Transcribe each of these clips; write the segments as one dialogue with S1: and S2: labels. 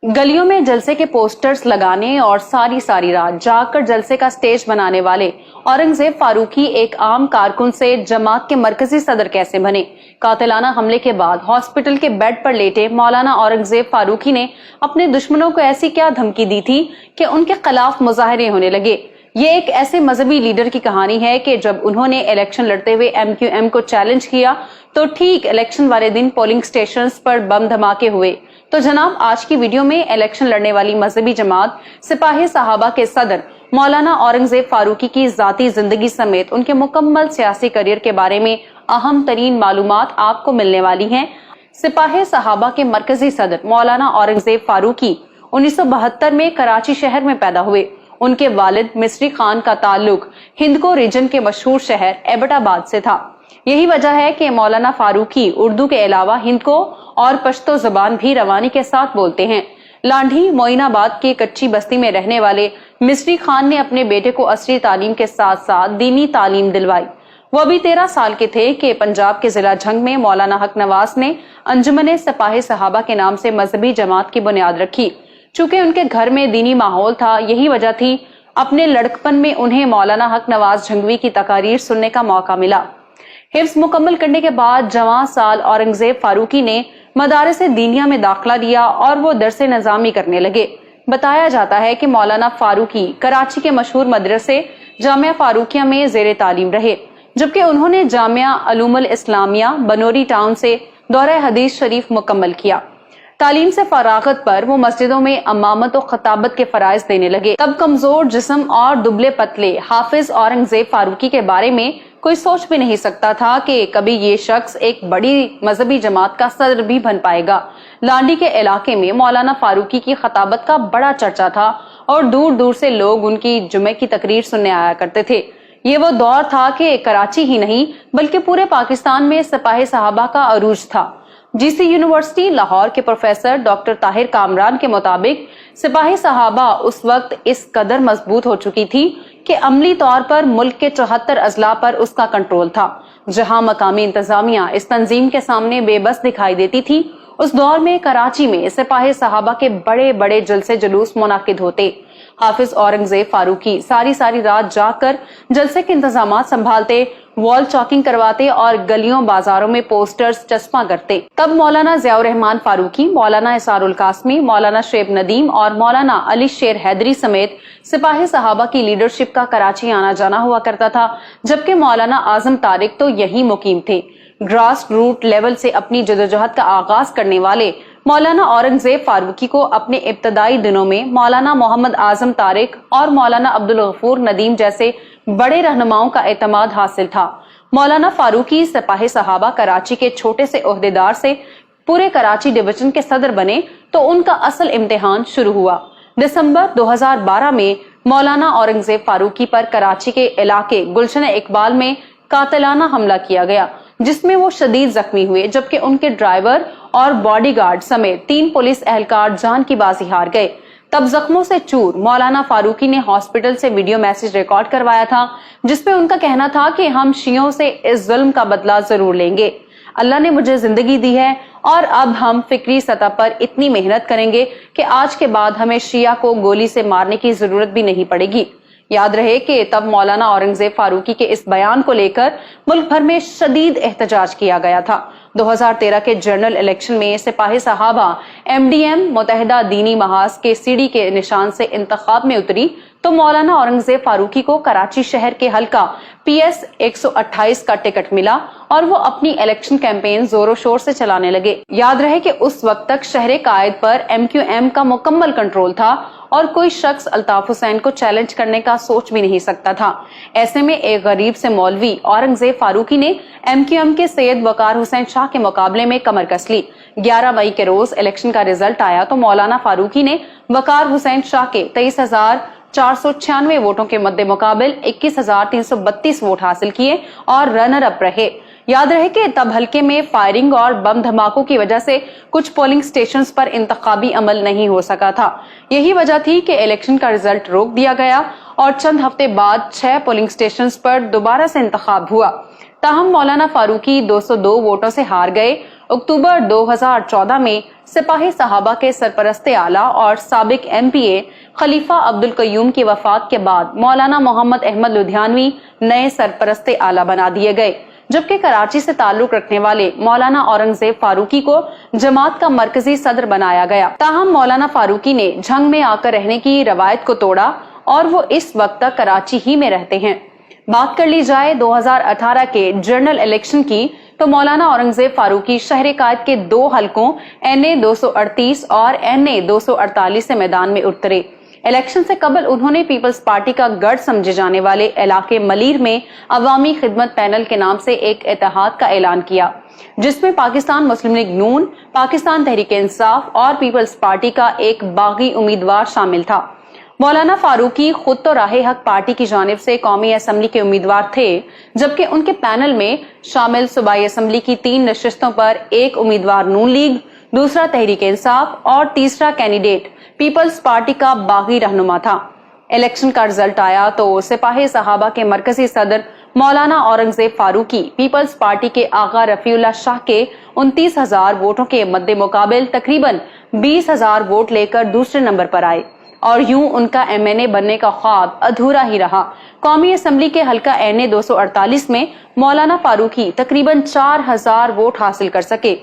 S1: गलियों में जलसे के पोस्टर्स लगाने और सारी रात जागकर जलसे का स्टेज बनाने वाले औरंगजेब फारूकी एक आम कारकुन से जमात के मरकजी सदर कैसे बने? कातिलाना हमले के बाद हॉस्पिटल के बेड पर लेटे मौलाना औरंगजेब फारूकी ने अपने दुश्मनों को ऐसी क्या धमकी दी थी कि उनके खिलाफ मुजाहरे होने लगे। ये एक ऐसे मजहबी लीडर की कहानी है कि जब उन्होंने इलेक्शन लड़ते हुए MQM को चैलेंज किया तो ठीक इलेक्शन वाले दिन पोलिंग स्टेशंस पर बम धमाके हुए। तो जनाब, आज की वीडियो में इलेक्शन लड़ने वाली मजहबी जमात सिपाही साहबा के सदर मौलाना औरंगजेब फारूकी की जाती जिंदगी समेत उनके मुकम्मल सियासी करियर के बारे में अहम तरीन मालूमात आपको मिलने वाली हैं। सिपाही साहबा के मरकजी सदर मौलाना औरंगजेब फारूकी 1972 में कराची शहर में पैदा हुए। उनके वालिद मिस्री खान का ताल्लुक हिंदको रीजन के मशहूर शहर एबटाबाद से था। यही वजह है कि मौलाना फारूकी उर्दू के अलावा हिंदको और पश्तो जुबान भी रवानी के साथ बोलते हैं। लांढी मोइनाबाद के कच्ची बस्ती में रहने वाले मिस्री खान ने अपने बेटे को असरी तालीम के साथ साथ दीनी तालीम दिलवाई। वो अभी 13 साल के थे कि पंजाब के जिला झंग में मौलाना हक नवाज ने अंजुमन सिपाही साहबा के नाम से मजहबी जमात की बुनियाद रखी। चूंकि उनके घर में दीनी माहौल था, यही वजह थी अपने लड़कपन में उन्हें मौलाना हक नवाज झंगवी की तकारीर सुनने का मौका मिला। हिफ्ज मुकम्मल करने के बाद जवान साल औरंगजेब फारूकी ने मदारस दीनिया में दाखिला लिया और वो दरसे नज़ामी करने लगे। बताया जाता है कि मौलाना फारूकी कराची के मशहूर मदरसे जामिया फारूकिया में ज़ेरे तालीम रहे, जबकि उन्होंने जामिया अलूमुल इस्लामिया बनोरी टाउन से दौरा हदीस शरीफ मुकम्मल किया। तालीम से फरागत पर वो मस्जिदों में अमामत और खताबत के फराइज देने लगे। तब कमजोर जिस्म और दुबले पतले हाफिज औरंगजेब फारूकी के बारे में कोई सोच भी नहीं सकता था कि कभी ये शख्स एक बड़ी मजहबी जमात का सदर भी बन पाएगा। लांडी के इलाके में मौलाना फारूकी की खताबत का बड़ा चर्चा था और दूर दूर से लोग उनकी जुमे की तकरीर सुनने आया करते थे। ये वो दौर था कि कराची ही नहीं बल्कि पूरे पाकिस्तान में सिपाही साहबा का अरूज था। GC यूनिवर्सिटी लाहौर के प्रोफेसर डॉक्टर ताहिर कामरान के मुताबिक सिपाही साहबा उस वक्त इस कदर मजबूत हो चुकी थी कि अमली तौर पर मुल्क के 74 अजला पर उसका कंट्रोल था। जहां मकामी इंतजामिया इस तंजीम के सामने बेबस दिखाई देती थी, उस दौर में कराची में सिपाही साहबा के बड़े बड़े जलसे जुलूस मुनाकिद होते। हाफिज औरंगजेब फारूकी सारी रात जागकर जलसे के इंतजामात संभालते, वॉल चॉकिंग करवाते और गलियों बाजारों में पोस्टर्स चस्पा करते। तब मौलाना ज़ियाउर रहमान फारूकी, मौलाना इसारुल कासमी, मौलाना शेब नदीम और मौलाना अली शेर हैदरी समेत सिपाही साहबा की लीडरशिप का कराची आना जाना हुआ करता था, जबकि मौलाना आजम तारिक तो यही मुकीम थे। ग्रास रूट लेवल से अपनी जदोजहद का आगाज करने वाले मौलाना औरंगजेब फारूकी को अपने इब्तदाई दिनों में मौलाना मोहम्मद आजम तारिक और मौलाना अब्दुल गफूर नदीम जैसे बड़े रहनुमाओं का एतमाद हासिल था। मौलाना फारूकी सिपाही साहबा कराची के छोटे से ओहदेदार से पूरे कराची डिवीजन के सदर बने तो उनका असल इम्तिहान शुरू हुआ। दिसंबर 2012 में मौलाना औरंगजेब फारूकी पर कराची के इलाके गुलशन इकबाल में कातिलाना हमला किया गया, जिसमें वो शदीद जख्मी हुए, जबकि उनके ड्राइवर और बॉडीगार्ड समेत 3 पुलिस एहलकार जान की बाजी हार गए। तब जख्मों से चूर मौलाना फारूकी ने हॉस्पिटल से वीडियो मैसेज रिकॉर्ड करवाया था, जिसमें उनका कहना था कि हम शियों से इस जुल्म का बदला जरूर लेंगे। अल्लाह ने मुझे जिंदगी दी है और अब हम फिक्री सतह पर इतनी मेहनत करेंगे कि आज के बाद हमें शिया को गोली से मारने की जरूरत भी नहीं पड़ेगी। याद रहे कि तब मौलाना औरंगजेब फारूकी के इस बयान को लेकर मुल्क भर में शदीद एहतजाज किया गया था। 2013 के जनरल इलेक्शन में सिपाही साहबा MDM मुत्तहिदा दीनी महाज के सीढ़ी के निशान से इंतखाब में उतरी तो मौलाना औरंगजेब फारूकी को कराची शहर के हल्का PS 128 का टिकट मिला और वो अपनी इलेक्शन कैंपेन जोरों शोर से चलाने लगे। याद रहे कि उस वक्त तक शहर कायद पर MQM का मुकम्मल कंट्रोल था और कोई शख्स अल्ताफ हुसैन को चैलेंज करने का सोच भी नहीं सकता था। ऐसे में एक गरीब से मौलवी औरंगजेब फारूकी ने MQM के सैयद वकार हुसैन शाह के मुकाबले में कमर कस ली। 11 मई के रोज इलेक्शन का रिजल्ट आया तो मौलाना फारूकी ने वकार हुसैन शाह के 23,496 वोटों के मद्दे मुकाबिल 21,332 वोट हासिल किए और रनर अप रहे। याद रहे कि तब हल्के में फायरिंग और बम धमाकों की वजह से कुछ पोलिंग स्टेशंस पर इंतखाबी अमल नहीं हो सका था। यही वजह थी कि इलेक्शन का रिजल्ट रोक दिया गया और चंद हफ्ते बाद 6 पोलिंग स्टेशंस पर दोबारा से इंतखाब हुआ। ताहम मौलाना फारूकी 202 वोटों से हार गए अक्टूबर 2014 में सिपाही सहाबा के सरपरस्ते आला और साबिक MPA खलीफा अब्दुल कयूम की वफात के बाद मौलाना मोहम्मद अहमद लुधियानवी नए सरपरस्ते आला बना दिए गए, जबकि कराची से ताल्लुक रखने वाले मौलाना औरंगजेब फारूकी को जमात का मरकजी सदर बनाया गया। ताहम मौलाना फारूकी ने झंग में आकर रहने की रवायत को तोड़ा और वो इस वक्त तक कराची ही में रहते हैं। बात कर ली जाए 2018 के जनरल इलेक्शन की, तो मौलाना औरंगजेब फारूकी शहर कायद के 2 हलकों NA 238 और NA 248 से मैदान में उतरे। इलेक्शन से कबल उन्होंने पीपल्स पार्टी का गढ़ समझे जाने वाले इलाके मलीर में अवामी खिदमत पैनल के नाम से एक इत्तेहाद का ऐलान किया, जिसमें पाकिस्तान मुस्लिम लीग नून, पाकिस्तान तहरीक इंसाफ और पीपल्स पार्टी का एक बागी उम्मीदवार शामिल था। मौलाना फारूकी खुद तो राहे हक पार्टी की जानिब से कौमी असम्बली के उम्मीदवार थे, जबकि उनके पैनल में शामिल सूबाई असम्बली की 3 नशिस्तों पर एक उम्मीदवार नून लीग, दूसरा तहरीक इंसाफ और तीसरा कैंडिडेट पीपल्स पार्टी का बागी रहनुमा था। इलेक्शन का रिजल्ट आया तो सिपाही सहाबा के मरकजी सदर मौलाना औरंगजेब फारूकी पीपल्स पार्टी के आगा रफीउल्लाह शाह के 29,000 वोटों के मद्दे मुकाबिल तकरीबन 20,000 वोट लेकर दूसरे नंबर पर आए और यूं उनका MNA बनने का ख्वाब अधूरा ही रहा। कौमी असम्बली के हल्का NA 248 में मौलाना फारूकी तकरीबन 4,000 वोट हासिल कर सके,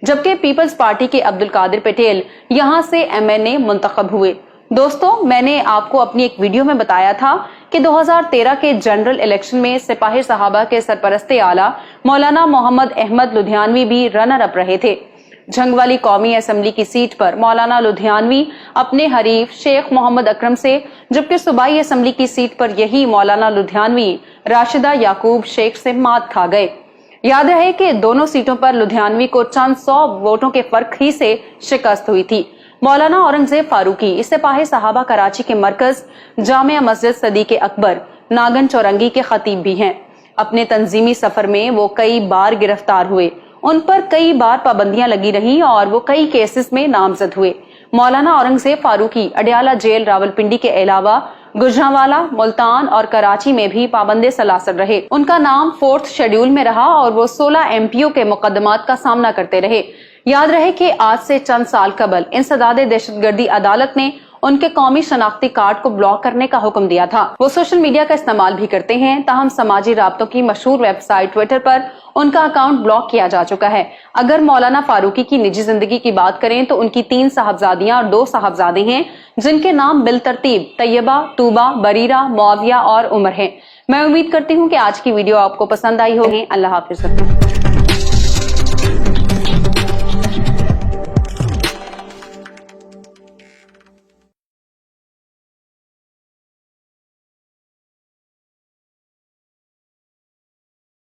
S1: जबकि पीपल्स पार्टी के अब्दुल कादिर पटेल यहां से MNA मुंतखब हुए। दोस्तों, मैंने आपको अपनी एक वीडियो में बताया था कि 2013 के जनरल इलेक्शन में सिपाही सहाबा के सरपरस्ते आला मौलाना मोहम्मद अहमद लुधियानवी भी रनर अप रहे थे। झंग वाली कौमी असम्बली की सीट पर मौलाना लुधियानवी अपने हरीफ शेख मोहम्मद अकरम से, जबकि सूबाई असम्बली की सीट पर यही मौलाना लुधियानवी राशिदा याकूब शेख से मात खा गए। याद रहे कि दोनों सीटों पर लुधियानवी को चंद 100 वोटों के फर्क ही से शिकस्त हुई थी। मौलाना औरंगजेब फारूकी सिपाही सहाबा कराची के मरकज जामिया मस्जिद सदीक अकबर नागन चौरंगी के खतीब भी हैं। अपने तंजीमी सफर में वो कई बार गिरफ्तार हुए, उन पर कई बार पाबंदियां लगी रहीं और वो कई केसेस में नामजद हुए। मौलाना औरंगजेब फारूकी अडियाला जेल रावलपिंडी के अलावा गुजरांवाला, मुल्तान और कराची में भी पाबंदे सलासर रहे। उनका नाम 4th शेड्यूल में रहा और वो 16 MPO के मुकदमात का सामना करते रहे। याद रहे कि आज से चंद साल कबल इंसदादे दहशतगर्दी अदालत ने उनके कौमी शनाख्ती कार्ड को ब्लॉक करने का हुक्म दिया था। वो सोशल मीडिया का इस्तेमाल भी करते हैं, ताहम समाजी राब्तों की मशहूर वेबसाइट ट्विटर पर उनका अकाउंट ब्लॉक किया जा चुका है। अगर मौलाना फारूकी की निजी जिंदगी की बात करें तो उनकी 3 साहबजादियां और 2 साहबजादे हैं, जिनके नाम बिलतरतीब तैयबा, तूबा, बरीरा, मुआविया और उमर हैं। मैं उम्मीद करती हूँ कि आज की वीडियो आपको पसंद आई होगी। अल्लाह हाफिज।